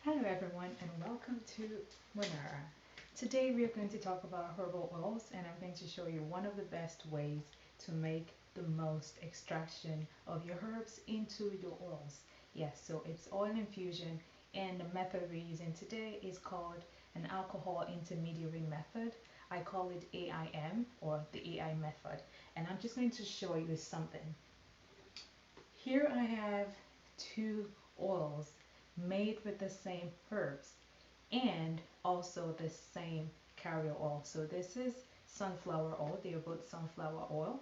Hello everyone and welcome to Mon-Ara. Today we are going to talk about herbal oils and I'm going to show you one of the best ways to make the most extraction of your herbs into your oils. Yes, so it's oil infusion and the method we're using today is called an alcohol intermediary method. I call it AIM or the AI method, and I'm just going to show you something. Here I have two oils made with the same herbs and also the same carrier oil. So this is sunflower oil. They are both sunflower oil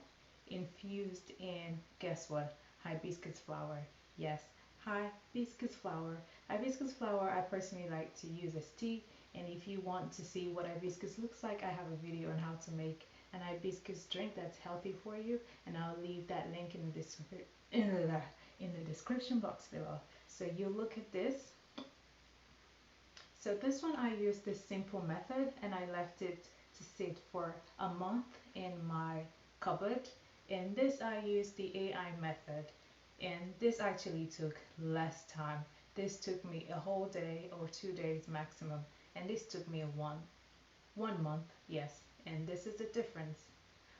infused in, guess what? Hibiscus flower. Yes, hibiscus flower. Hibiscus flower I personally like to use as tea. And if you want to see what hibiscus looks like, I have a video on how to make an hibiscus drink that's healthy for you, and I'll leave that link in the description box below. So you look at this. So this one I used this simple method and I left it to sit for a month in my cupboard. And this I used the AI method, and this actually took less time. This took me a whole day or 2 days maximum, and this took me one month, yes. And this is the difference.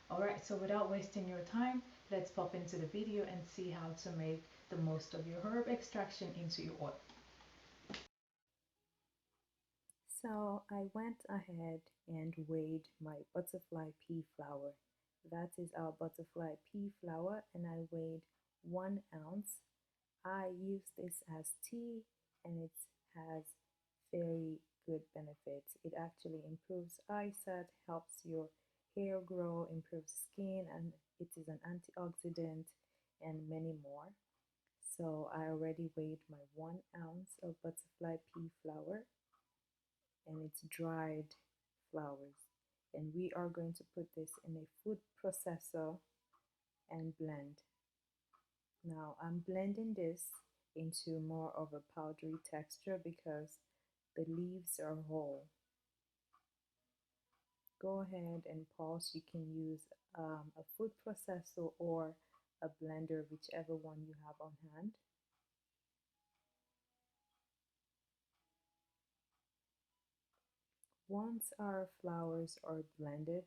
Alright, so without wasting your time, let's pop into the video and see how to make the most of your herb extraction into your oil. So I went ahead and weighed my butterfly pea flour. That is our butterfly pea flour, and I weighed 1 ounce. I use this as tea, and it has very good benefits. It actually improves eyesight, helps your hair grow, improves skin, and it is an antioxidant, and many more. So I already weighed my 1 ounce of butterfly pea flour, and it's dried flowers. And we are going to put this in a food processor and blend. Now I'm blending this into more of a powdery texture because the leaves are whole. Go ahead and pause. You can use a food processor or a blender, whichever one you have on hand. Once our flowers are blended,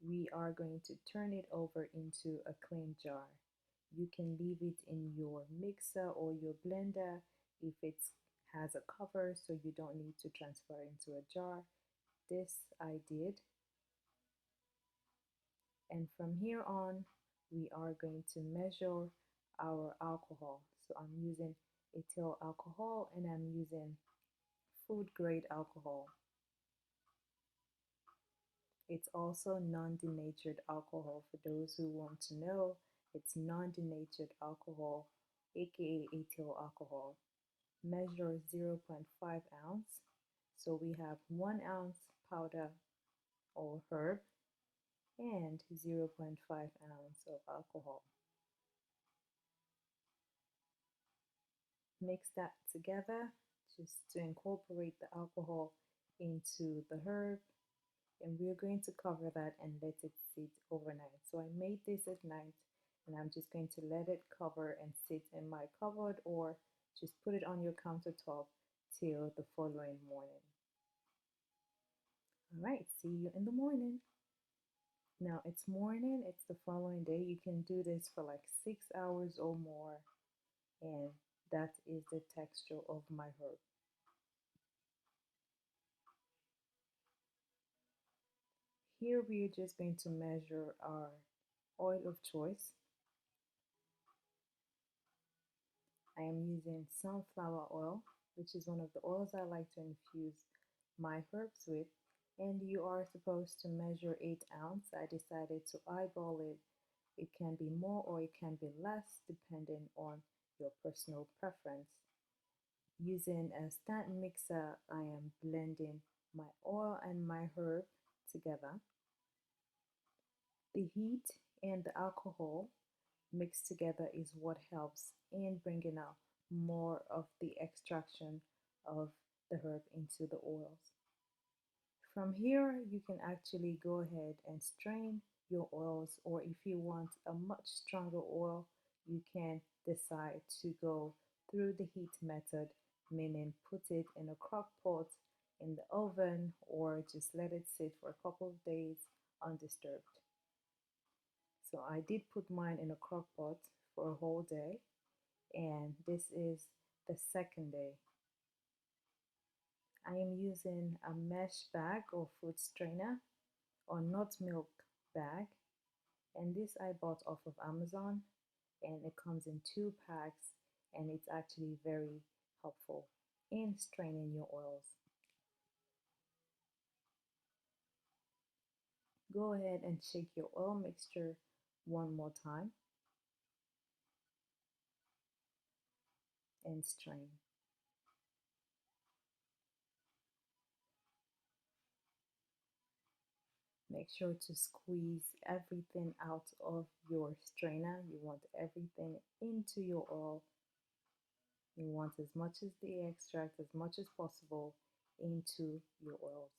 we are going to turn it over into a clean jar. You can leave it in your mixer or your blender if it has a cover so you don't need to transfer into a jar. This I did. And from here on, we are going to measure our alcohol. So I'm using ethyl alcohol and I'm using food grade alcohol. It's also non-denatured alcohol. For those who want to know, it's non-denatured alcohol, aka ethyl alcohol. Measure 0.5 ounce. So we have 1 ounce powder or herb and 0.5 ounce of alcohol. Mix that together just to incorporate the alcohol into the herb, and we're going to cover that and let it sit overnight. So I made this at night, and I'm just going to let it cover and sit in my cupboard, or just put it on your countertop till the following morning. All right, see you in the morning. Now it's morning, it's the following day. You can do this for like 6 hours or more, and that is the texture of my herb. Here we are just going to measure our oil of choice. I am using sunflower oil, which is one of the oils I like to infuse my herbs with. And you are supposed to measure 8 ounce. I decided to eyeball it. It can be more or it can be less depending on your personal preference. Using a stand mixer, I am blending my oil and my herb together. The heat and the alcohol mixed together is what helps in bringing out more of the extraction of the herb into the oils. From here, you can actually go ahead and strain your oils, or if you want a much stronger oil, you can decide to go through the heat method meaning put it in a crock pot in the oven or just let it sit for a couple of days undisturbed. So I did put mine in a crock pot for a whole day, and this is the second day. I am using a mesh bag or fruit strainer or nut milk bag, and this I bought off of Amazon, and it comes in 2 packs, and it's actually very helpful in straining your oils. Go ahead and shake your oil mixture one more time and strain. Make sure to squeeze everything out of your strainer. You want everything into your oil. You want as much as the extract, as much as possible into your oils.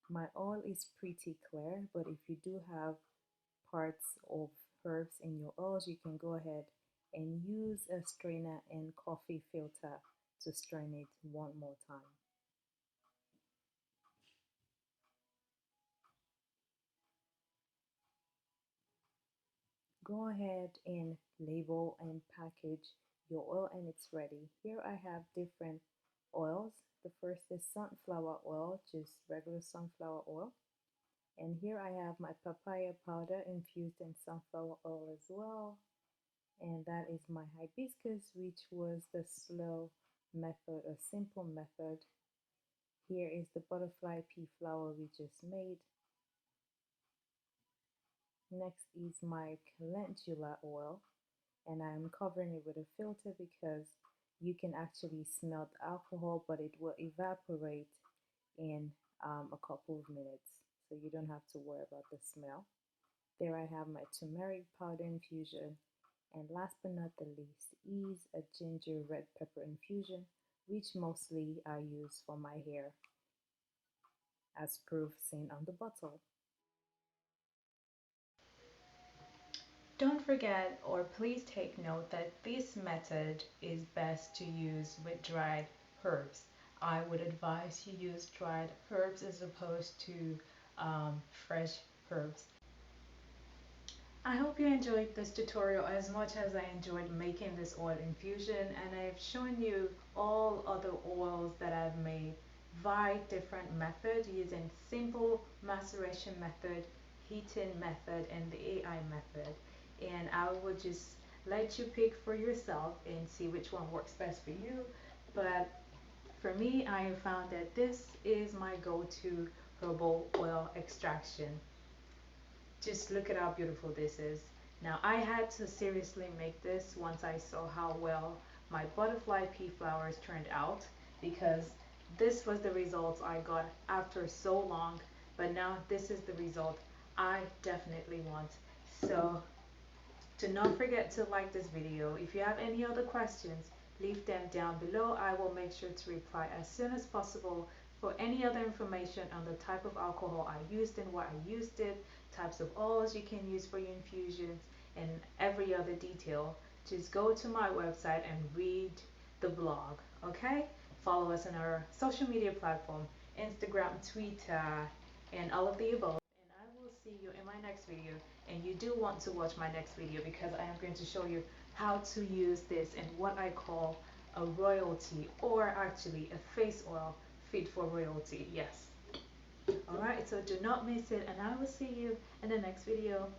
My oil is pretty clear, but if you do have parts of herbs in your oils, you can go ahead and use a strainer and coffee filter to strain it one more time. Go ahead and label and package your oil and it's ready. Here I have different oils. The first is sunflower oil, just regular sunflower oil. And here I have my papaya powder infused in sunflower oil as well. And that is my hibiscus, which was the slow method, a simple method. Here is the butterfly pea flower we just made. Next is my calendula oil, and I'm covering it with a filter because you can actually smell the alcohol, but it will evaporate in a couple of minutes, so you don't have to worry about the smell. There I have my turmeric powder infusion, and last but not the least is a ginger red pepper infusion, which mostly I use for my hair, as proof seen on the bottle. Don't forget, or please take note, that this method is best to use with dried herbs. I would advise you use dried herbs as opposed to fresh herbs. I hope you enjoyed this tutorial as much as I enjoyed making this oil infusion, and I've shown you all other oils that I've made via different methods using simple maceration method, heating method, and the AI method. And I would just let you pick for yourself and see which one works best for you. But for me, I have found that this is my go-to herbal oil extraction. Just look at how beautiful this is. Now I had to seriously make this once I saw how well my butterfly pea flowers turned out, because this was the results I got after so long, but now this is the result I definitely want. So do not forget to like this video. If you have any other questions, leave them down below. I will make sure to reply as soon as possible. For any other information on the type of alcohol I used and why I used it, types of oils you can use for your infusions, and every other detail, just go to my website and read the blog, okay? Follow us on our social media platform, Instagram, Twitter, and all of the above. And I will see you in my next video. And you do want to watch my next video because I am going to show you how to use this in what I call a royalty, or actually a face oil fit for royalty. Yes. Alright, so do not miss it, and I will see you in the next video.